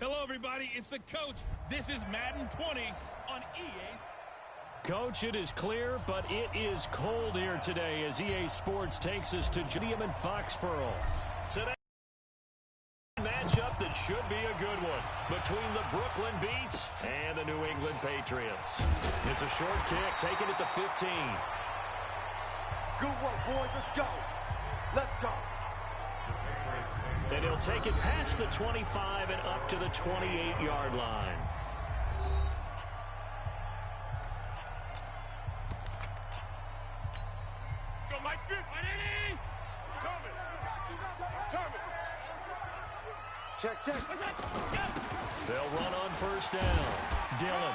Hello, everybody. It's the coach. This is Madden 20 on EA's. Coach, it is clear, but it is cold here today as EA Sports takes us to Stadium in Foxborough. Today, matchup that should be a good one between the Brooklyn Beats and the New England Patriots. It's a short kick, taking it to 15. Good work, boys. Let's go. Let's go. And he'll take it past the 25 and up to the 28-yard line. Go, Mike. Coming. Check. They'll run on first down. Dillon.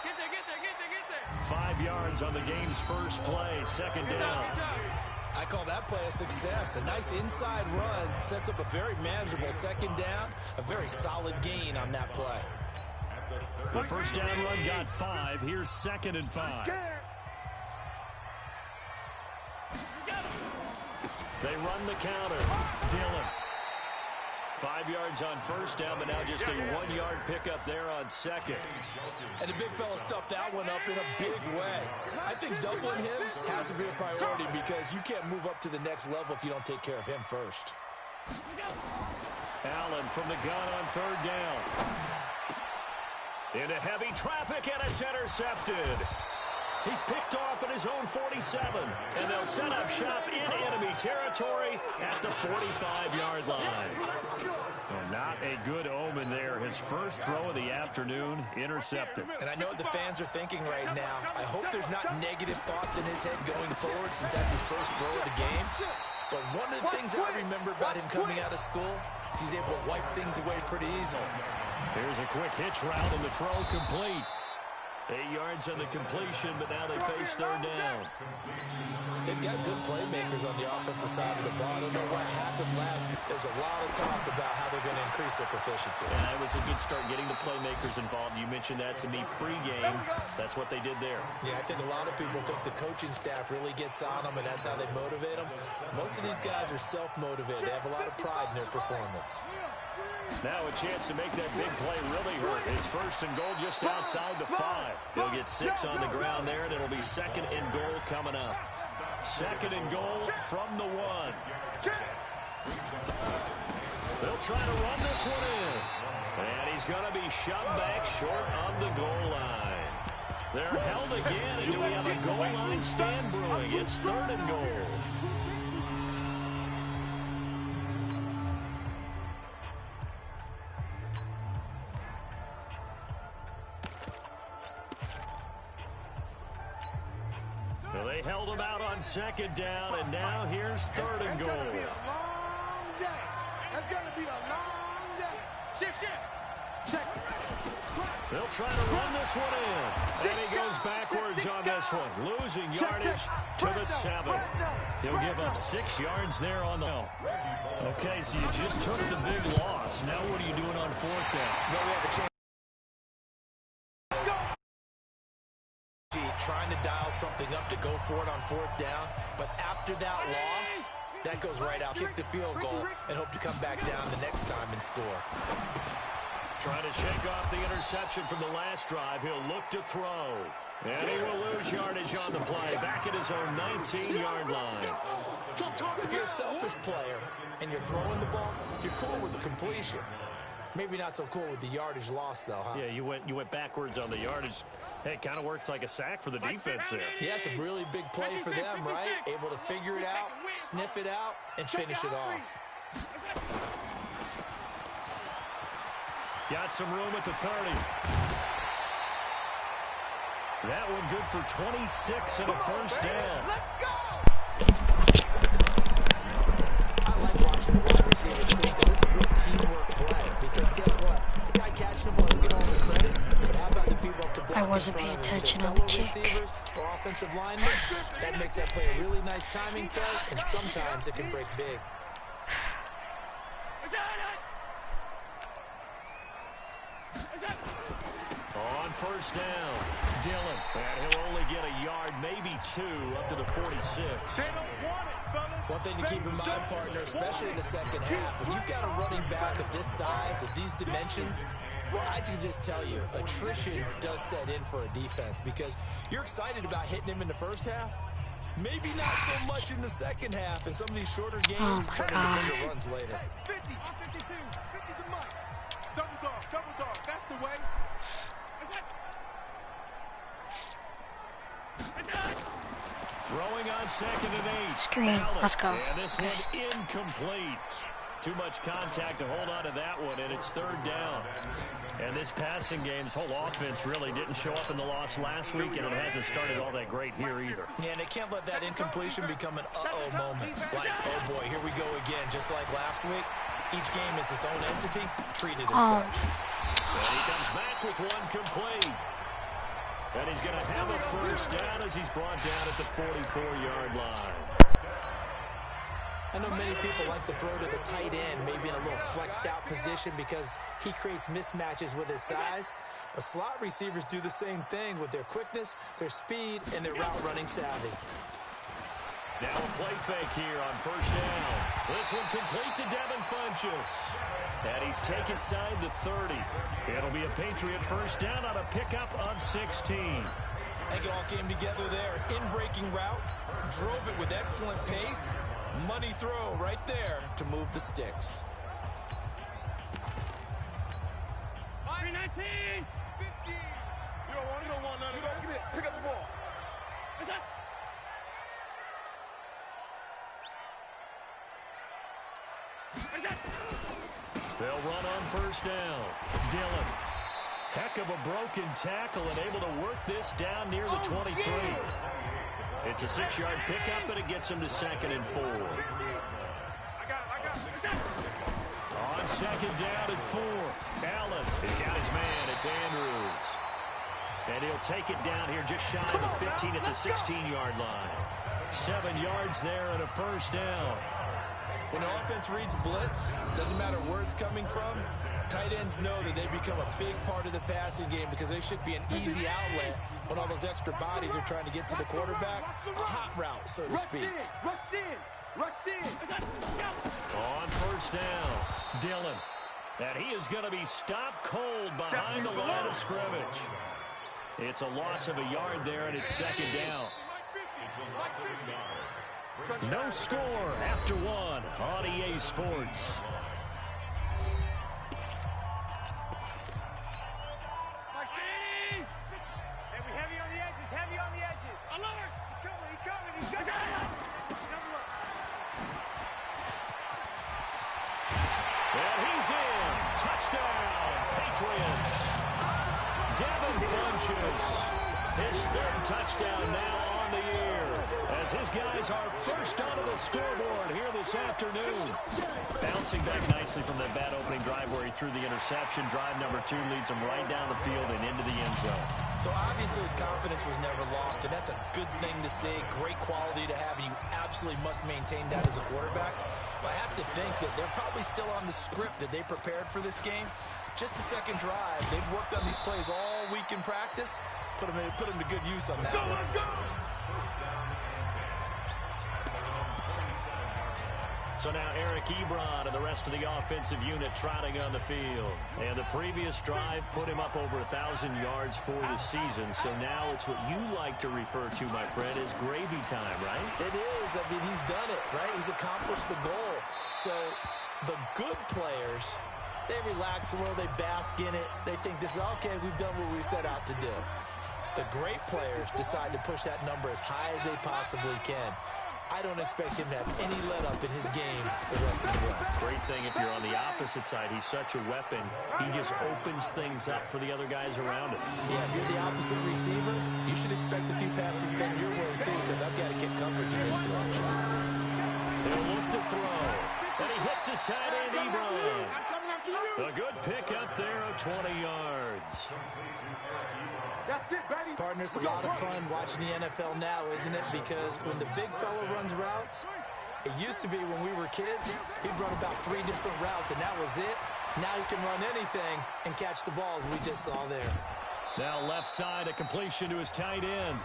Get there. 5 yards on the game's first play. Second down. I call that play a success. A nice inside run sets up a very manageable second down. A very solid gain on that play. The first down run got 5. Here's 2nd and 5. They run the counter. Dillon. 5 yards on first down, but now just a 1-yard pickup there on second. And the big fella stuffed that one up in a big way. I think doubling him has to be a priority because you can't move up to the next level if you don't take care of him first. Allen from the gun on third down. Into heavy traffic, and it's intercepted. He's picked off at his own 47, and they'll set up shop in enemy territory at the 45-yard line. Well, not a good omen there. His first throw of the afternoon, intercepted. And I know what the fans are thinking right now. I hope there's not negative thoughts in his head going forward since that's his first throw of the game. But one of the things I remember about him coming out of school is he's able to wipe things away pretty easily. Here's a quick hitch route, and the throw complete. 8 yards on the completion, but now they face third down. They've got good playmakers on the offensive side of the ball. I don't know what happened last. There's a lot of talk about how they're going to increase their proficiency. And that was a good start getting the playmakers involved. You mentioned that to me pregame. That's what they did there. Yeah, I think a lot of people think the coaching staff really gets on them, and that's how they motivate them. Most of these guys are self-motivated. They have a lot of pride in their performance. Now a chance to make that big play really hurt. It's first and goal just outside the 5. They'll get 6 on the ground there, and it'll be 2nd and goal coming up. 2nd and goal from the 1. They'll try to run this one in. And he's going to be shoved back short of the goal line. They're held again, and do we have a goal line stand brewing? It's 3rd and goal. They held him out on 2nd down, and now here's 3rd and goal. It's going to be a long day. It's going to be a long day. Shift. Check. They'll try to run this one in. And he goes backwards on this one, losing yardage to the 7. He'll give up 6 yards there on the... Okay, so you just took the big loss. Now what are you doing on 4th down? No, we have a chance. Trying to dial something up to go for it on 4th down, but after that loss, that goes right out. Kick the field goal and hope to come back down the next time and score. Trying to shake off the interception from the last drive. He'll look to throw. And he will lose yardage on the play. Back at his own 19-yard line. If you're a selfish player and you're throwing the ball, you're cool with the completion. Maybe not so cool with the yardage loss, though, huh? Yeah, you went backwards on the yardage. Hey, it kind of works like a sack for the defense there. Yeah, it's a really big play for them, right? Able to figure it out, sniff it out, and finish it off. Got some room at the 30. That one good for 26 and a first down. Let's go! I like watching the wide receivers because it's a real teamwork play. Because guess what? The guy catching the ball will get all the credit, but how about the people up to block? I wasn't paying attention on the kick. Receivers or offensive linemen, that makes that play a really nice timing play, and sometimes it can break big. On first down, Dillon. And he'll only get a yard, maybe 2, up to the 46. They don't want it, fellas. One thing to keep in mind, partner, especially in the second half, when you've got a running back of this size, of these dimensions, I can just tell you, attrition does set in for a defense because you're excited about hitting him in the first half. Maybe not so much in the second half, and some of these shorter games turn into bigger runs later. 50, 52, 50 the money. Double dog, that's the way. Throwing on 2nd and 8. Screen. Let's go. And this one incomplete. Too much contact to hold on to that one, and it's 3rd down. And this passing game's whole offense really didn't show up in the loss last week, and it hasn't started all that great here either. Yeah, and they can't let that incompletion become an uh-oh moment. Like, oh boy, here we go again, just like last week. Each game is its own entity, treated as such. And he comes back with one complete. And he's going to have a 1st down as he's brought down at the 44-yard line. I know many people like to throw to the tight end, maybe in a little flexed out position because he creates mismatches with his size. But slot receivers do the same thing with their quickness, their speed, and their route running savvy. Now a play fake here on 1st down. This one complete to Devin Funchess. And he's taken inside the 30. It'll be a Patriot 1st down on a pickup of 16. I think it all came together there. In-breaking route, drove it with excellent pace. Money throw right there to move the sticks. 319. 15. You don't want none of that. Get it. Pick up the ball. They'll run on 1st down. Dillon. Heck of a broken tackle and able to work this down near the 23. It's a 6-yard pickup, and it gets him to 2nd and 4. On 2nd down and 4. Allen has got his man. It's Andrews. And he'll take it down here just shy of the 15 at the 16-yard line. 7 yards there and a 1st down. When the offense reads blitz, doesn't matter where it's coming from, tight ends know that they become a big part of the passing game because they should be an easy outlet when all those extra bodies are trying to get to the quarterback. A hot route, so to speak. Rush in. On 1st down, Dillon. And he is going to be stopped cold behind the line of scrimmage. It's a loss of a yard there, and it's 2nd down. No score after 1 on EA Sports. Heavy on the edges. Alert! He's coming. And he's in. Touchdown, Patriots. Devin Funchess. His 3rd touchdown now on the year, as his guys are first onto the scoreboard here this afternoon. Bouncing back nicely from that bad opening drive where he threw the interception. Drive number 2 leads him right down the field and into the end zone. So obviously his confidence was never lost, and that's a good thing to see. Great quality to have, and you absolutely must maintain that as a quarterback. But I have to think that they're probably still on the script that they prepared for this game. Just the 2nd drive. They've worked on these plays all week in practice. Put him to good use on that one. So now Eric Ebron and the rest of the offensive unit trotting on the field. And the previous drive put him up over 1,000 yards for the season. So now it's what you like to refer to, my friend, as gravy time, right? It is. I mean, he's done it, right? He's accomplished the goal. So the good players, they relax a little. They bask in it. They think this is, okay, we've done what we set out to do. The great players decide to push that number as high as they possibly can. I don't expect him to have any let-up in his game the rest of the way. Great thing if you're on the opposite side. He's such a weapon. He just opens things up for the other guys around him. Yeah, if you're the opposite receiver, you should expect a few passes coming your way, too, because I've got to get coverage in this direction. He'll look to throw. And he hits his tight end, Ebron. A good pickup there of 20 yards. That's it, baby. Partner, it's a lot of fun watching the NFL now, isn't it? Because when the big fella runs routes, it used to be when we were kids, he'd run about 3 different routes, and that was it. Now he can run anything and catch the balls we just saw there. Now left side, a completion to his tight end.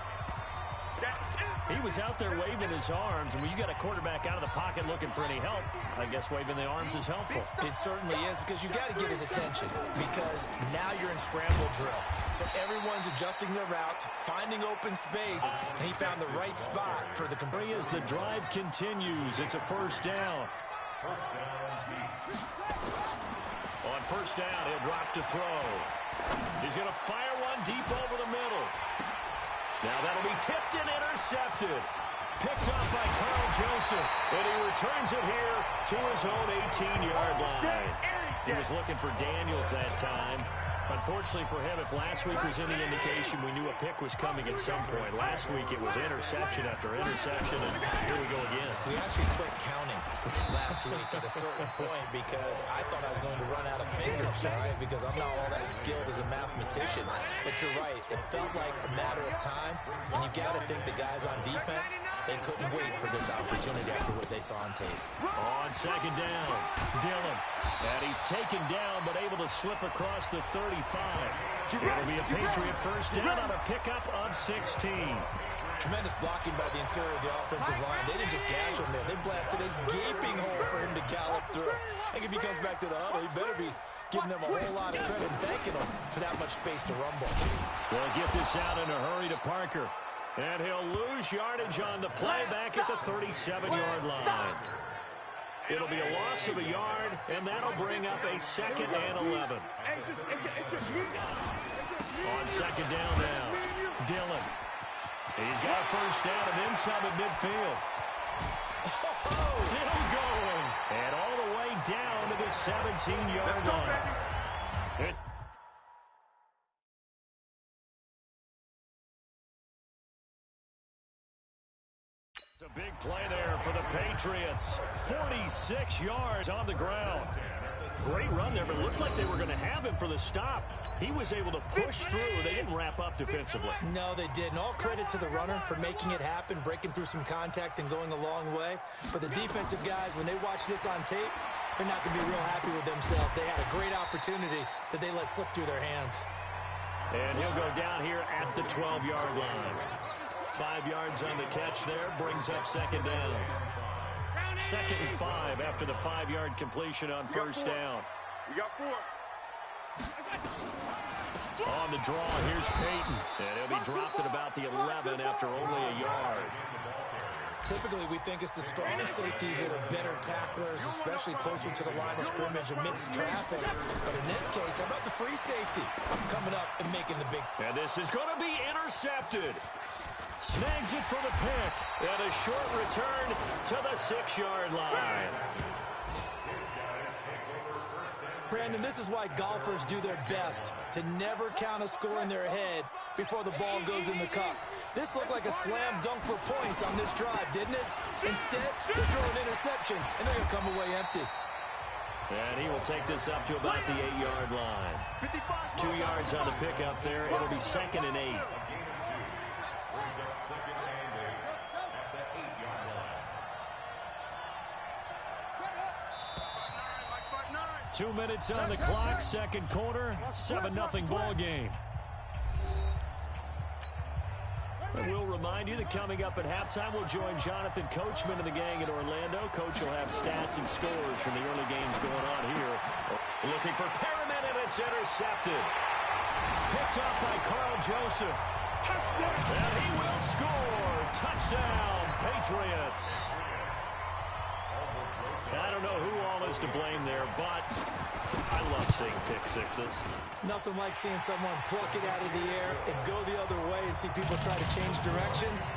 That's it. He was out there waving his arms, and when you got a quarterback out of the pocket looking for any help, I guess waving the arms is helpful. It certainly is, because you've got to get his attention, because now you're in scramble drill. So everyone's adjusting their routes, finding open space, and he found the right spot for the complete. As the drive continues, it's a first down. On first down, he'll drop to throw. He's going to fire one deep over the middle. Now that'll be tipped and intercepted. Picked up by Carl Joseph. And he returns it here to his own 18-yard line. He was looking for Daniels that time. Unfortunately for him, if last week was any indication, we knew a pick was coming at some point. Last week it was interception after interception, and here we go again. We actually quit counting last week at a certain point because I thought I was going to run out of fingers, right? Because I'm not all that skilled as a mathematician. But you're right. It felt like a matter of time, and you got to think the guys on defense, they couldn't wait for this opportunity after what they saw on tape. On second down, Dillon. And he's taken down, but able to slip across the 35. It'll be a Patriot first down on a pickup of 16. Tremendous blocking by the interior of the offensive line. They didn't just gash him there. They blasted a gaping hole for him to gallop through. I think if he comes back to the huddle, he better be giving them a whole lot of credit and thanking them for that much space to rumble. They'll get this out in a hurry to Parker. And he'll lose yardage on the play back at the 37-yard line. It'll be a loss of a yard, and that'll bring up a 2nd and 11. On second down now, Dillon. He's got a first down and inside of midfield. Still going. And all the way down to the 17-yard line. It's a big play there for the Patriots. 46 yards on the ground. Great run there, but it looked like they were going to have him for the stop. He was able to push through. They didn't wrap up defensively. No, they didn't. All credit to the runner for making it happen, breaking through some contact and going a long way. But the defensive guys, when they watch this on tape, they're not going to be real happy with themselves. They had a great opportunity that they let slip through their hands. And he'll go down here at the 12-yard line. 5 yards on the catch there, brings up second down. 2nd and 5 after the 5-yard completion on first down. We got 4. On the draw, here's Peyton. And he'll be dropped at about the 11 after only a yard. Typically, we think it's the strong safeties that are better tacklers, especially closer to the line of scrimmage amidst traffic. But in this case, how about the free safety coming up and making the big... And this is going to be intercepted. Snags it for the pick. And a short return to the 6-yard line. Brandon, this is why golfers do their best to never count a score in their head before the ball goes in the cup. This looked like a slam dunk for points on this drive, didn't it? Instead, they throw an interception, and they're going to come away empty. And he will take this up to about the 8-yard line. 2 yards on the pickup there. It'll be 2nd and 8. 2 minutes on the clock, second quarter, 7-0 ball game. And we'll remind you that coming up at halftime, we'll join Jonathan Coachman and the gang in Orlando. Coach will have stats and scores from the early games going on here. Looking for Perriman, and it's intercepted. Picked up by Carl Joseph. And he will score. Touchdown, Patriots. I don't know who all is to blame there, but I love seeing pick sixes. Nothing like seeing someone pluck it out of the air and go the other way and see people try to change directions.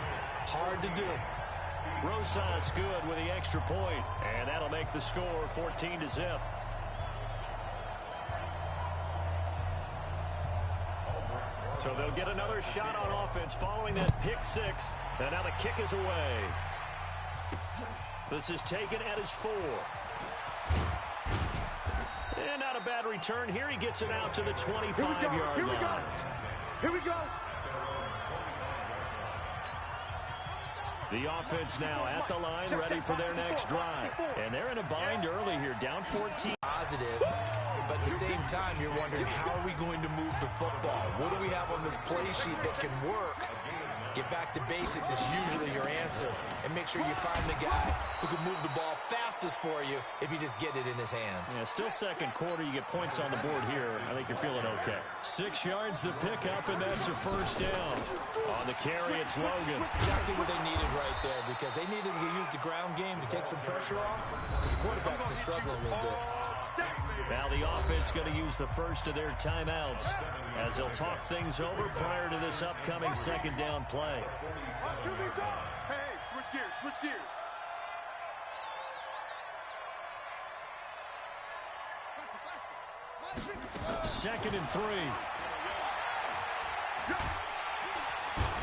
Hard to do. Rosas good with the extra point, and that'll make the score 14-0. So they'll get another shot on offense following that pick six, and now the kick is away. This is taken at his 4. And not a bad return here. He gets it out to the 25-yard line. Here we go. The offense now at the line, ready for their next drive. And they're in a bind early here, down 14. Positive, but at the same time, you're wondering, how are we going to move the football? What do we have on this play sheet that can work Get back to basics is usually your answer. And make sure you find the guy who can move the ball fastest for you if you just get it in his hands. Yeah, still second quarter. You get points on the board here. I think you're feeling okay. 6 yards the pickup, and that's a first down. On the carry, it's Logan. Exactly what they needed right there, because they needed to use the ground game to take some pressure off, because the quarterback's been struggling a little bit. Now the offense going to use the first of their timeouts as they'll talk things over prior to this upcoming second down play. Hey, switch gears, switch gears. Second and 3.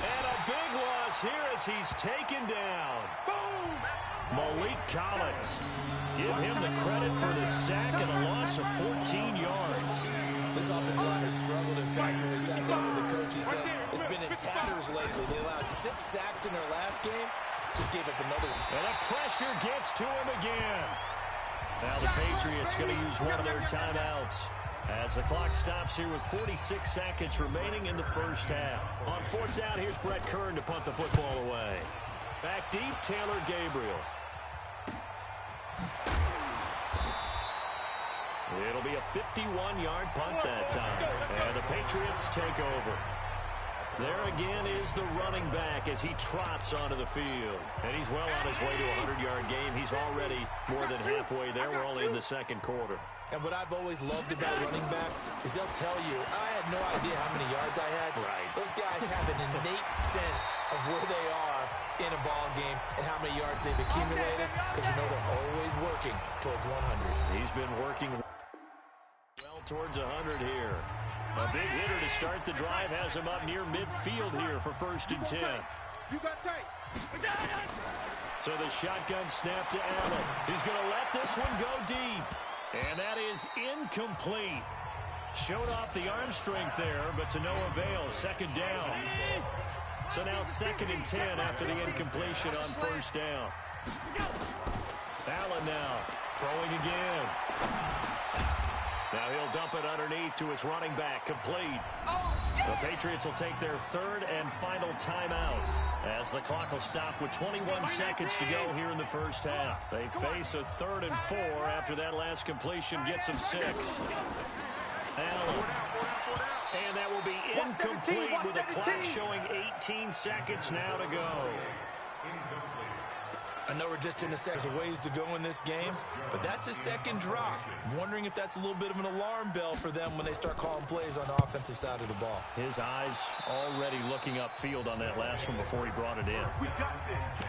And a big loss here as he's taken down. Malik Collins. Give him the credit for the sack and a loss of 14 yards. This offensive line has struggled. In fact, when we sat down with the coach, he said it's been in tatters lately. They allowed 6 sacks in their last game, just gave up another one. And the pressure gets to him again. Now the Patriots going to use one of their timeouts as the clock stops here with 46 seconds remaining in the first half. On fourth down, here's Brett Kern to punt the football away. Back deep, Taylor Gabriel. It'll be a 51-yard punt that time. And the Patriots take over. There again is the running back as he trots onto the field. And he's well on his way to a 100-yard game. He's already more than halfway there. We're only in the second quarter. And what I've always loved about running backs is they'll tell you, I had no idea how many yards I had. Right. Those guys have an innate sense of where they are in a ball game and how many yards they've accumulated, because you know they're always working towards 100. He's been working well towards 100 here. A big hitter to start the drive has him up near midfield here for first and 10. You got tight. So the shotgun snap to Allen. He's going to let this one go deep. And that is incomplete. Showed off the arm strength there, but to no avail. Second down. So now second and 10 after the incompletion on first down. Allen now throwing again. Now he'll dump it underneath to his running back, complete. The Patriots will take their third and final timeout as the clock will stop with 21 seconds to go here in the first half. They face a 3rd and 4 after that last completion gets them 6. Allen. And that will be incomplete with the clock showing 18 seconds now to go. I know we're just in the second. There's a ways to go in this game, but that's a second drop. I'm wondering if that's a little bit of an alarm bell for them when they start calling plays on the offensive side of the ball. His eyes already looking upfield on that last one before he brought it in. We got this.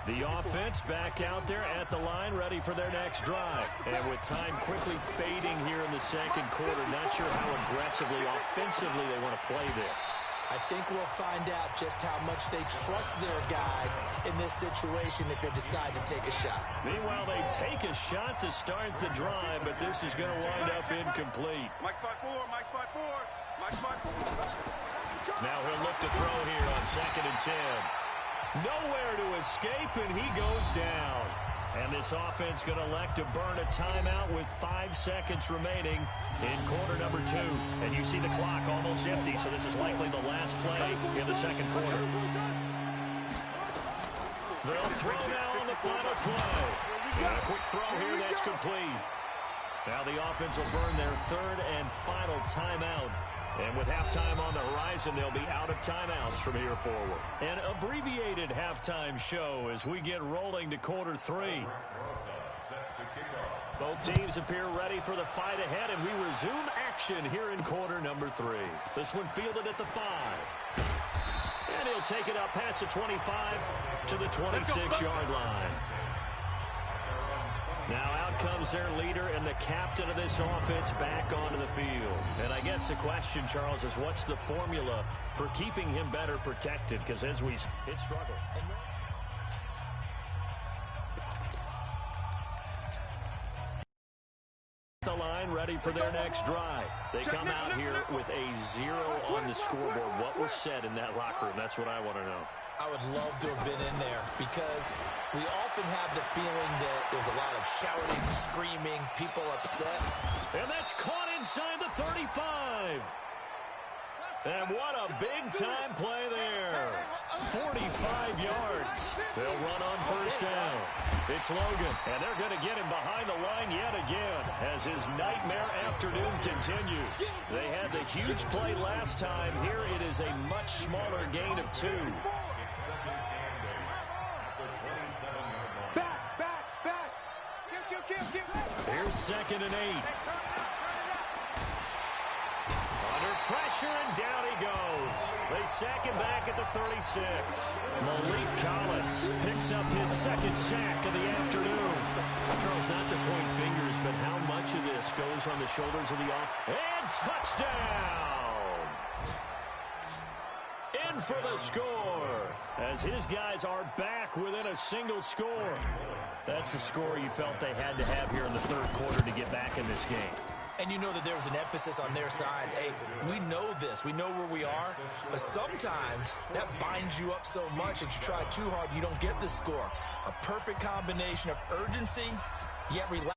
The offense back out there at the line, ready for their next drive. And with time quickly fading here in the second quarter, not sure how aggressively, offensively they want to play this. I think we'll find out just how much they trust their guys in this situation if they decide to take a shot. Meanwhile, they take a shot to start the drive, but this is going to wind up incomplete. Mike spot 4, Mike spot 4, Mike spot 4. Now he'll look to throw here on second and 10. Nowhere to escape, and he goes down. And this offense going to elect to burn a timeout with 5 seconds remaining in quarter number 2. And you see the clock almost empty, so this is likely the last play in the second quarter. They'll throw now on the final play. And a quick throw here that's complete. Now the offense will burn their 3rd and final timeout. And with halftime on the horizon, they'll be out of timeouts from here forward. An abbreviated halftime show as we get rolling to quarter 3. Both teams appear ready for the fight ahead, and we resume action here in quarter number 3. This one fielded at the 5. And he'll take it up past the 25 to the 26-yard line. Now out comes their leader and the captain of this offense back onto the field. And I guess the question, Charles, is what's the formula for keeping him better protected? Because as we hit struggle. The line ready for their next drive. They come out here with a 0 on the scoreboard. What was said in that locker room? That's what I want to know. I would love to have been in there because we often have the feeling that there's a lot of shouting, screaming, people upset. And that's caught inside the 35. And what a big-time play there. 45 yards. They'll run on first down. It's Logan, and they're going to get him behind the line yet again as his nightmare afternoon continues. They had the huge play last time. Here it is a much smaller gain of 2. Back. Kill. Here's 2nd and 8. Under pressure, and down he goes. They sack him back at the 36. Malik Collins picks up his 2nd sack of the afternoon. Charles, not to point fingers, but how much of this goes on the shoulders of the offense? And touchdown! In for the score, as his guys are back within a single score. That's the score you felt they had to have here in the 3rd quarter to get back in this game. And you know that there was an emphasis on their side. Hey, we know this. We know where we are. But sometimes that binds you up so much that you try too hard, you don't get the score. A perfect combination of urgency, yet relax.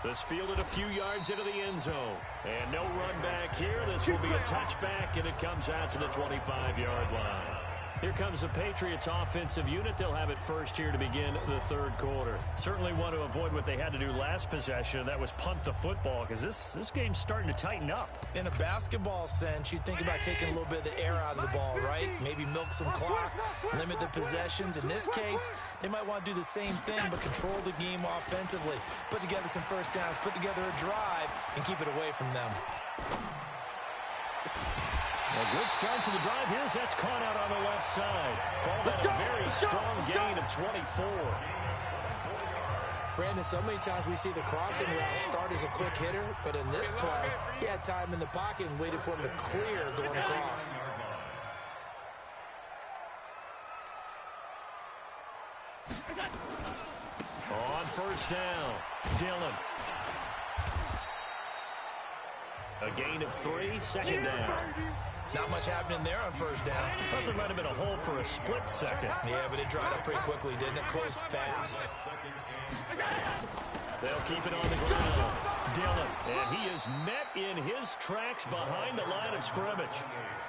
This fielded a few yards into the end zone. And no run back here. This will be a touchback, and it comes out to the 25-yard line. Here comes the Patriots offensive unit. They'll have it first here to begin the 3rd quarter. Certainly want to avoid what they had to do last possession. That was punt the football, because this game's starting to tighten up. In a basketball sense, you think about taking a little bit of the air out of the ball, right? Maybe milk some clock, limit the possessions. In this case, they might want to do the same thing, but control the game offensively. Put together some first downs, put together a drive, and keep it away from them. A good start to the drive. Here's that's caught out on the left side. Call that a very strong gain of 24. Brandon, so many times we see the crossing route start as a quick hitter, but in this play, he had time in the pocket and waited for him to clear going across. On first down, Dillon. A gain of 3, 2nd down. Not much happening there on first down. I thought there might have been a hole for a split second. Yeah, but it dried up pretty quickly, didn't it? Closed fast. They'll keep it on the ground. Dillon, and he is met in his tracks behind the line of scrimmage.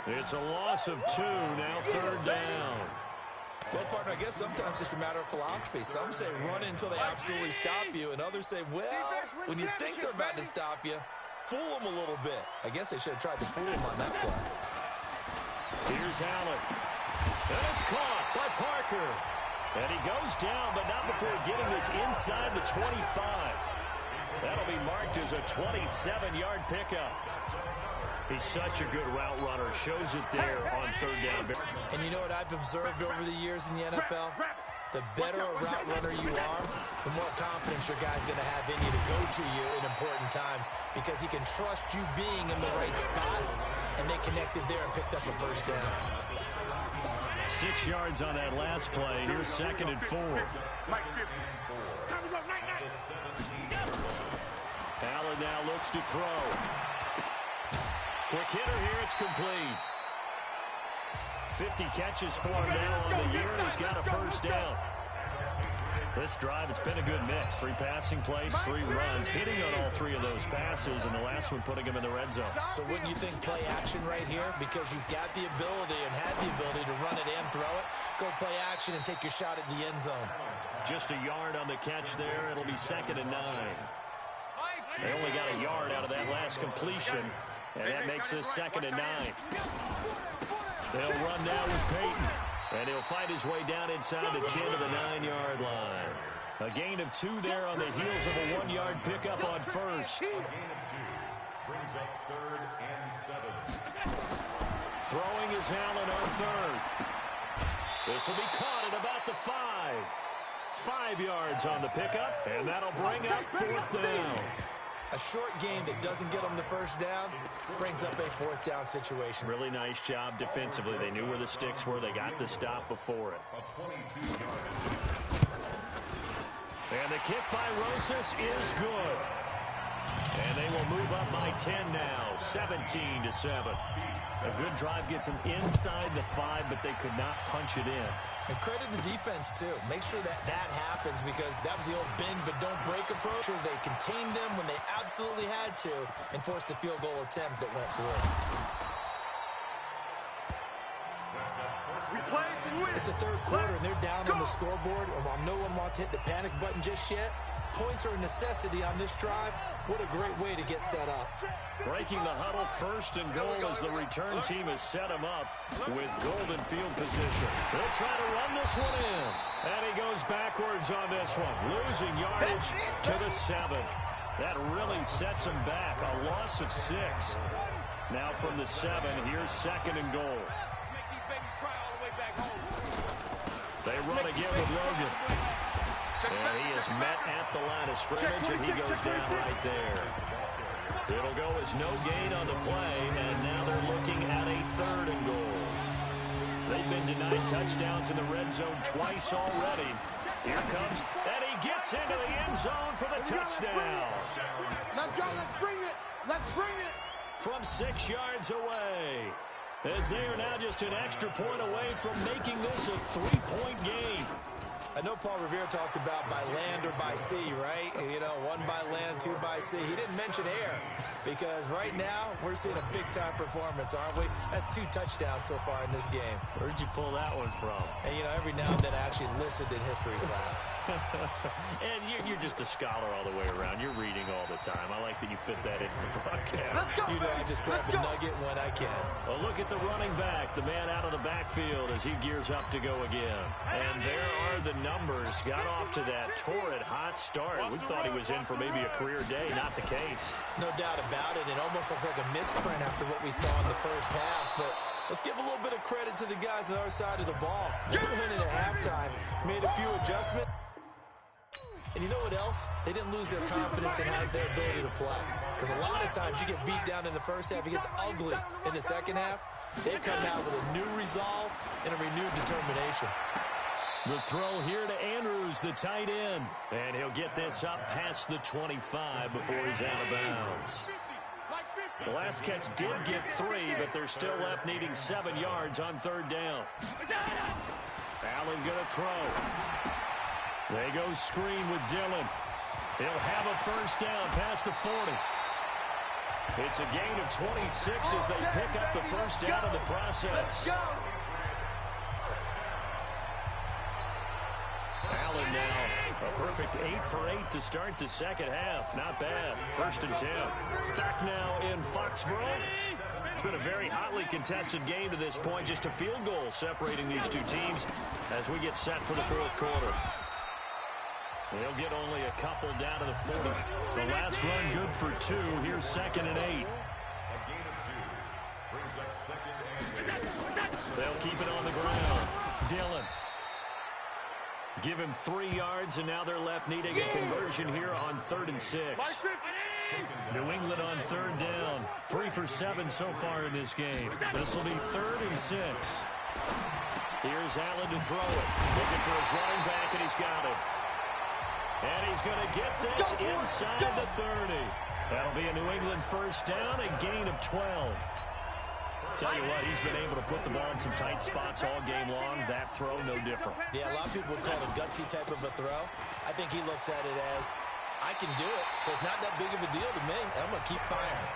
It's a loss of 2, now 3rd down. Well, partner, I guess sometimes it's just a matter of philosophy. Some say run until they absolutely stop you, and others say, well, when you think they're about to stop you, fool them a little bit. I guess they should have tried to fool them on that play. Here's Allen. And it's caught by Parker. And he goes down, but not before getting this inside the 25. That'll be marked as a 27-yard pickup. He's such a good route runner. Shows it there on 3rd down. And you know what I've observed over the years in the NFL? The better a route runner you are, the more confidence your guy's going to have in you to go to you in important times, because he can trust you being in the right spot, and they connected there and picked up a first down. 6 yards on that last play. Here's 2nd and 4. Allen now looks to throw. Quick hitter here. It's complete. 50 catches for him now on the year, and he's got a first down. This drive, it's been a good mix. 3 passing plays, 3 runs, hitting on all 3 of those passes, and the last one putting him in the red zone. So wouldn't you think play action right here? Because you've got the ability and had the ability to run it and throw it. Go play action and take your shot at the end zone. Just a yard on the catch there. It'll be 2nd and 9. They only got a yard out of that last completion, and that makes this 2nd and 9. They'll run now with Peyton, and he'll fight his way down inside the 10 to the 9-yard line. A gain of 2 there on the heels of a 1-yard pickup on first. Brings up 3rd and 7. Throwing is Allen on 3rd. This will be caught at about the 5. 5 yards on the pickup, and that'll bring up 4th down. A short game that doesn't get them the first down brings up a 4th down situation. Really nice job defensively. They knew where the sticks were. They got the stop before it. And the kick by Rosas is good. And they will move up by 10 now, 17-7. A good drive gets them inside the 5, but they could not punch it in. And credit the defense, too. Make sure that happens because that was the old bend but don't break approach. Sure, they contained them when they absolutely had to and forced the field goal attempt that went through. We played to win. It's the third quarter, and they're down on the scoreboard. And while no one wants to hit the panic button just yet, points are a necessity on this drive. What a great way to get set up. Breaking the huddle, first and goal as the return team has set him up with golden field position. They'll try to run this one in. And he goes backwards on this one, losing yardage to the 7. That really sets him back, a loss of 6. Now from the 7, here's second and goal. They run again with Logan. And he is met at the line of scrimmage, and he goes down right there. It'll go as no gain on the play, and now they're looking at a third and goal. They've been denied touchdowns in the red zone twice already. Here comes, and he gets into the end zone for the touchdown. Let's go, let's bring it, let's bring it. From 6 yards away, as they are now just an extra point away from making this a 3-point game. I know Paul Revere talked about by land or by sea, right? You know, 1 by land, 2 by sea. He didn't mention air because right now we're seeing a big-time performance, aren't we? That's 2 touchdowns so far in this game. Where'd you pull that one from? And, you know, every now and then I actually listened in history class. And you're just a scholar all the way around. You're reading all the time. I like that you fit that in the broadcast. Let's go, you know, I just grab a nugget when I can. Well, look at the running back, the man out of the backfield as he gears up to go again. And there are the numbers. Got off to that torrid hot start. We thought he was in for maybe a career day. Not the case. No doubt about it. It almost looks like a misprint after what we saw in the first half. But let's give a little bit of credit to the guys on our side of the ball. They went in at halftime, made a few adjustments. And you know what else? They didn't lose their confidence in their ability to play. Because a lot of times you get beat down in the first half. It gets ugly in the second half. They come out with a new resolve and a renewed determination. The throw here to Andrews, the tight end. And he'll get this up past the 25 before he's out of bounds. The last catch did get 3, but they're still left needing 7 yards on third down. Allen going to throw. They go screen with Dillon. He'll have a first down past the 40. It's a gain of 26 as they pick up the first down in the process. Allen now a perfect 8 for 8 to start the second half. Not bad. First and 10. Back now in Foxborough. It's been a very hotly contested game to this point. Just a field goal separating these two teams as we get set for the fourth quarter. They'll get only a couple down to the 40. The last run good for 2. Here's second and 8. A gain of 2 brings up second and 8. They'll keep it on the ground. Dillon. Give him 3 yards, and now they're left needing a conversion here on 3rd and 6. New England on third down. 3 for 7 so far in this game. This will be 3rd and 6. Here's Allen to throw it. Looking for his running back, and he's got it. And he's going to get this inside the 30. That'll be a New England first down, a gain of 12. Tell you what, he's been able to put the ball in some tight spots all game long. That throw, no different. Yeah, a lot of people would call it a gutsy type of a throw. I think he looks at it as, I can do it, so it's not that big of a deal to me, and I'm going to keep firing.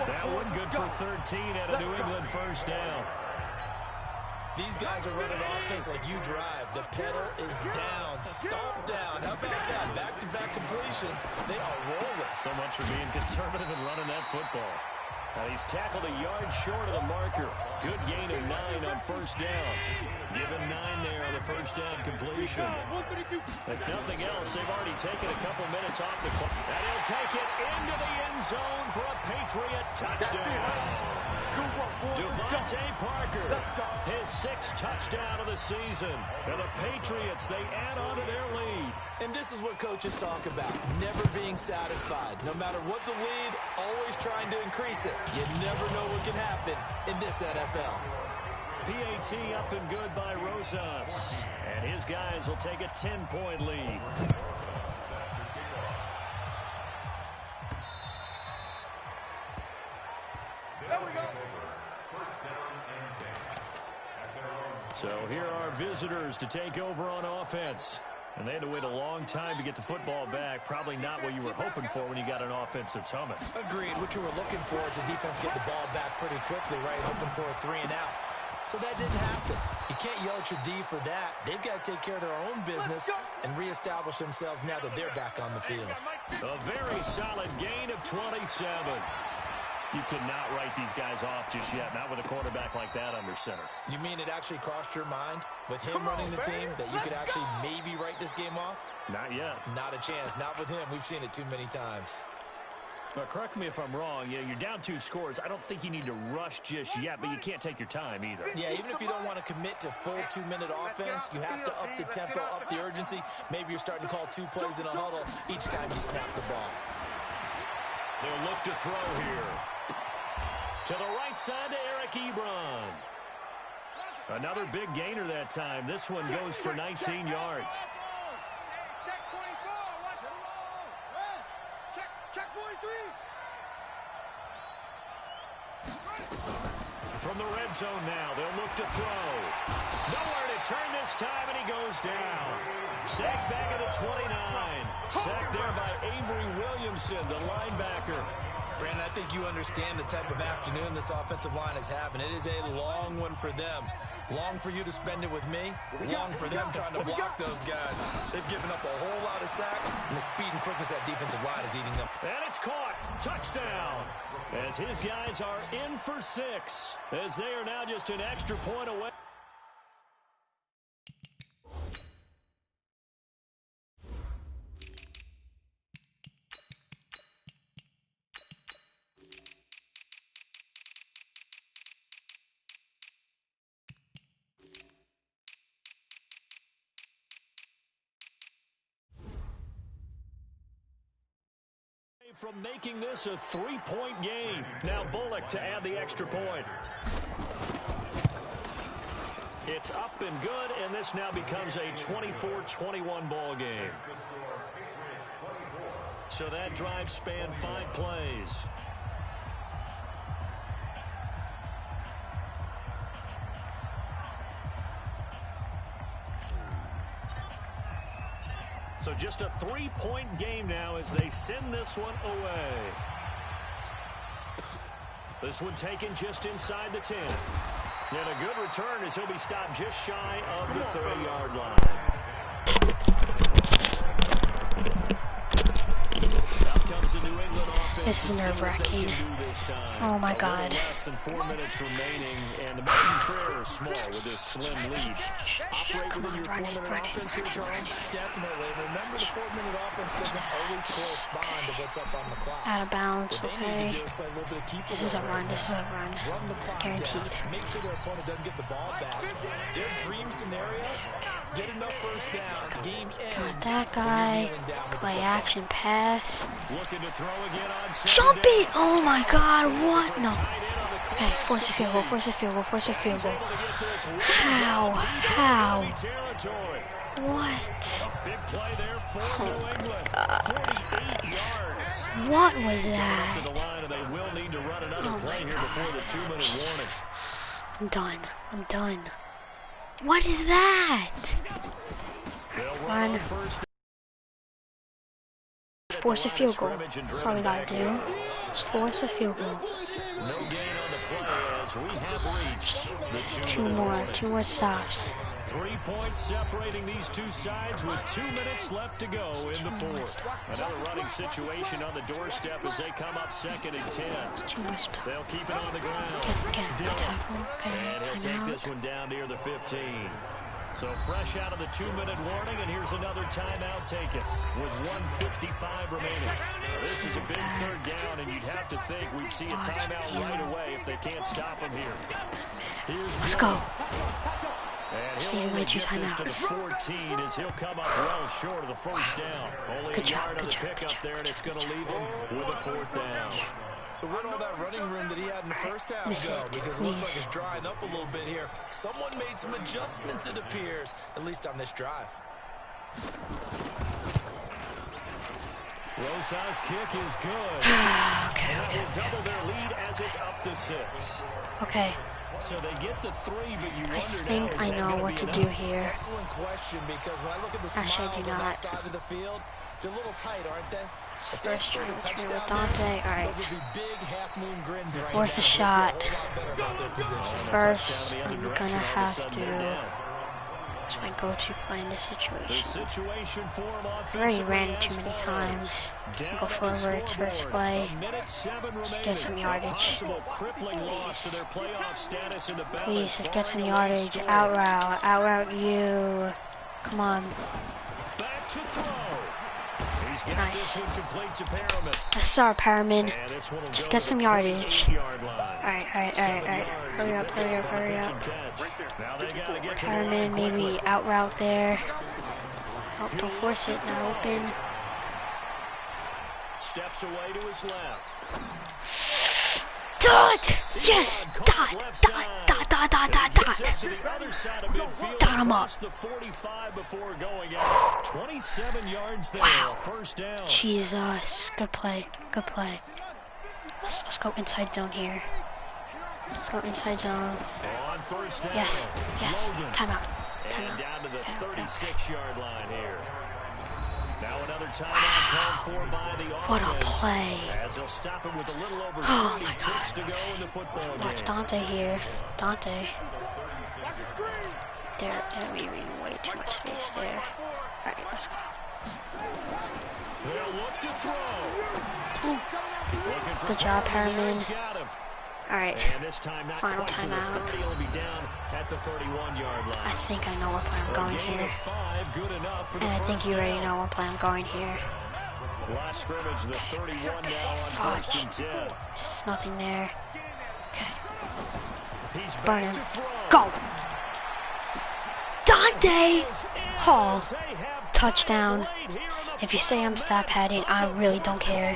That one good for 13 at a New England first down. These guys are running offense like you drive. The pedal is down, stomp down. How about that? Back-to-back completions. They are rolling. So much for being conservative and running that football. Now he's tackled a yard short of the marker. Good gain of 9 on first down. Give him 9 there on the first down completion. If nothing else, they've already taken a couple minutes off the clock. And he'll take it into the end zone for a Patriot touchdown. Devontae Parker, his 6th touchdown of the season. And the Patriots, they add on to their lead. And this is what coaches talk about, never being satisfied. No matter what the lead, always trying to increase it. You never know what can happen in this NFL. PAT up and good by Rosas. And his guys will take a 10-point lead. There we go. So here are visitors to take over on offense. And they had to wait a long time to get the football back. Probably not what you were hoping for when you got an offense that's humming. Agreed. What you were looking for is the defense get the ball back pretty quickly, right? Hoping for a 3 and out. So that didn't happen. You can't yell at your D for that. They've got to take care of their own business and reestablish themselves now that they're back on the field. A very solid gain of 27. You cannot write these guys off just yet, not with a quarterback like that under center. You mean it actually crossed your mind with him running the team that you could actually maybe write this game off? Not yet. Not a chance. Not with him. We've seen it too many times. But correct me if I'm wrong. You're down 2 scores. I don't think you need to rush just yet, but you can't take your time either. Yeah, even if you don't want to commit to full 2-minute offense, you have to up the tempo, up the urgency. Maybe you're starting to call 2 plays in a huddle each time you snap the ball. They'll look to throw here. To the right side to Eric Ebron. Another big gainer that time. This one goes for 19 yards. Check 24. Watch it. Check 43. From the red zone now, they'll look to throw. Nowhere to turn this time, and he goes down. Sacked back at the 29. Sacked there by Avery Williamson, the linebacker. Brandon, I think you understand the type of afternoon this offensive line is having. It is a long one for them. Long for you to spend it with me. Long for them trying to block those guys. They've given up a whole lot of sacks, and the speed and quickness that defensive line is eating them. And it's caught. Touchdown. As his guys are in for 6. As they are now just an extra point away. From making this a 3-point game. Now Bullock to add the extra point. It's up and good, and this now becomes a 24-21 ball game. So that drive spanned 5 plays. So just a 3-point game now as they send this one away. This one taken just inside the 10. And a good return as he'll be stopped just shy of the 30-yard line. Out comes the New England offense. This is nerve-wracking. Oh my God. Less than 4 minutes remaining, and the margin for error is small with this slim lead. Operate within your 4-minute offense here, Charles? Definitely. Remember, the 4-minute offense doesn't always correspond to what's up on the clock. Out of bounds, What they need okay. to do is play a little bit of keep. This is a run, this is a run. Run the clock Guaranteed. down. Make sure their opponent doesn't get the ball back. Their dream scenario, get enough first down. Game ends. Got that guy. Play action pass. Looking to throw again on Jump it! Oh my God, what? No. Okay, force a field goal, force a field goal, force a field goal. How? How? What? Big play there for New England. 48 yards. What was To that? the line, and they will need to run another Oh play my here before the 2-minute warning. I'm done. I'm done. What is that? They'll Run. run on first. Force a field goal. That's all we gotta do. Just force a field goal. No gain on the play as we have reached the 2-minute Two more stops. 3 points separating these two sides with 2 minutes left to go in the fourth. Another running situation on the doorstep as they come up 2nd and 10. Two more stops. They'll keep it on the ground. Good tackle. Okay, And he'll take timeout. this one down near the 15. So fresh out of the 2-minute warning, and here's another timeout taken with 1:55 remaining. Now, this is a big 3rd down, and you'd have to think we'd see a timeout right away if they can't stop him here. Here's Let's go. And See, he'll we only made 2 get this to the timeouts. 14 as he'll come up well short of the first down. Only Good a job, yard on good the job, pickup good there, and it's going to leave him with a 4th down. So where'd all that running room that he had in the first half Miss go? it, Because it looks like please. it's drying up a little bit here. Someone made some adjustments, it appears, at least on this drive. Rosa's kick is good. Okay, And that okay. will double their lead as it's up to 6. Okay. So they get the 3, but you wonder I think I know what to do here. Excellent question, because when I look at the Actually, I smiles do on that not. side of the field, they're a little tight, aren't they? If they First score trying a to turn touchdown with Dante. there, Alright. those would be big half-moon grins right Worth now. a shot. They feel a whole lot better about their position. First, I'm gonna have to. It's my go-to play in this The situation. situation for him I already ran too many times. Go forward, first play. Just get some yardage. Please, just get some yardage. Out route you. Come on. Back to throw. He's got Nice. this one complete to Perriman. Let's start, Perriman. And this one will Just go get to some the yardage. 28-yard line. Alright. Hurry up. Now they gotta get to the Perriman, line maybe quickly. out route there. Oh, don't force it, not open. Steps away to his left. Dot! Yes! Dot! Gets us to the other side of midfield. Dot him up. Across the 45 before going out. 27 yards there. Wow. First down. Jesus. Good play. Let's go inside zone here. Let's go inside zone. On first down. Yes. Logan. Timeout. And down to the Okay. 36-yard line here. Now another timeout called for by the offense. What a play. As they'll stop him with a little over Oh 30 my ticks God. to go in the football game. Watch Dante here. Dante. They're leaving way too much space there. Alright, let's go. They'll look to throw. Looking for Good job, Perriman. Perriman. He's got him. Alright. And this time not Final quite to the timeout. 30. He'll be down at the 31-yard line. I think I know what play I'm going A gain here. of 5, good enough for the And I think first you already down. know what play I'm going here. Last scrimmage, the 31 now on Fudge. 1st and 10. There's nothing there. He's Burn back him. to throw. Go! Dante Hall. Touchdown. If you say I'm stat padding, I really don't care.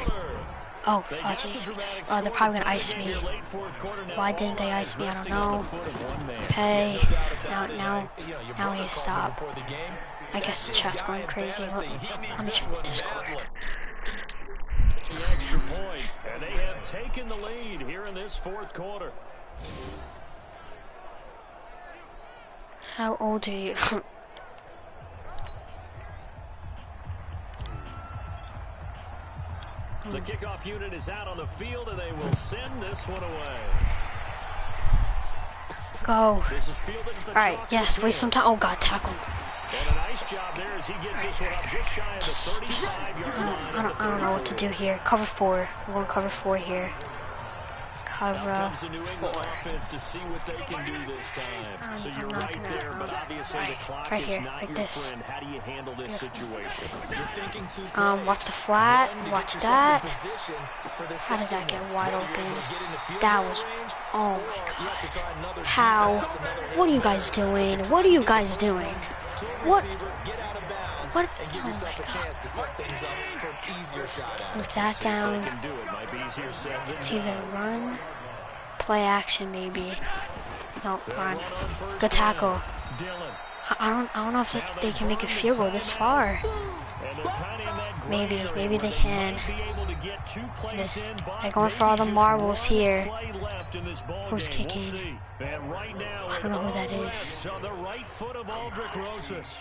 Oh, jeez. Oh, they're probably gonna ice me. Why didn't they ice me? I don't know. Okay. Now we need to stop. I guess the chat's going crazy. Let me check the Discord. The extra point, and they have taken the lead here in this 4th quarter. How old are you? The kickoff unit is out on the field, and they will send this one away. Go. This is fielded at the Alright, chalk yes, field. waste some time. Oh god, tackle. And a nice job there as he gets this one up just shy of the 35-yard line. I don't know what to do here. Cover 4. We're going cover 4 here. Cover Comes the New England 4. offense to see what they can do this time. So you're I'm not right gonna- there, but obviously the clock right is here, not like your this. friend. How do you handle this situation? You're thinking two Watch the plays. flat. One, to Watch get yourself in that. position for the How does that second get one. wide Whether you're open? able to get into field That goal was. range, Oh or my you have to god. try another deep How? pass, another hit What are you route. guys doing? What are you guys doing? To a What? receiver, get out of bounds, What? and give Oh yourself my a God. chance to set things up for an easier shot at it. With that They down, can do it. Might be easier said than it's done. either run, play action maybe. No, They'll run. run on first Good tackle. down. Dylan. I don't know if they can make a field goal this far. And they're kind of in that gray Maybe area they where can. might be able to get 2 plays in, but They're going for all the maybe just marbles one here. play left in this ball Who's game. kicking? We'll see. And right now, I don't know who that it all is. rests on the right foot of Aldrich Rosas.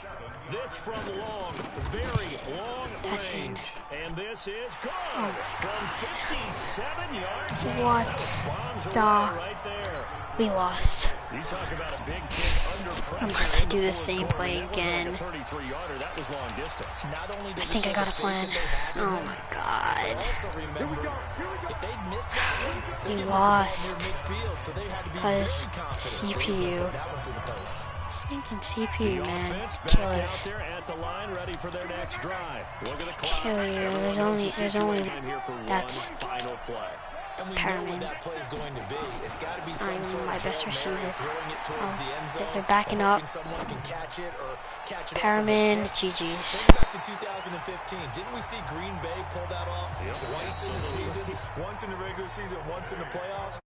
This from long, very long That's in. range. And this is good from 57 yards out. What Bombs away the- right there. We lost. You talk about a big kick under pressure. I'm just gonna in do the fourth same quarter. play That was again. like a 33-yarder. That was long distance. Not only I does it think I show got a the faith plan. that they have in Oh him, my but god. also remember, if they'd missed that one, they're We getting lost. near midfield, so they had to be Because very confident. CPU. Put that one through the post. Stinking CPU, The man. offense back Kill out us. there at the line, ready for their next drive. Look at the clock. Kill you. Everyone There's knows only- the there's only- situation here for that's- one final play. And we know Perriman. what that play is going to be. It's got to be some I'm sort my of best Hail receiver. Mary, throwing it towards the end zone, They're backing and up. hoping someone can catch it or catch it off of a Perriman, tip. GG's. Think back to 2015. Didn't we see Green Bay pull that off twice in the season? Once in the regular season, once in the playoffs.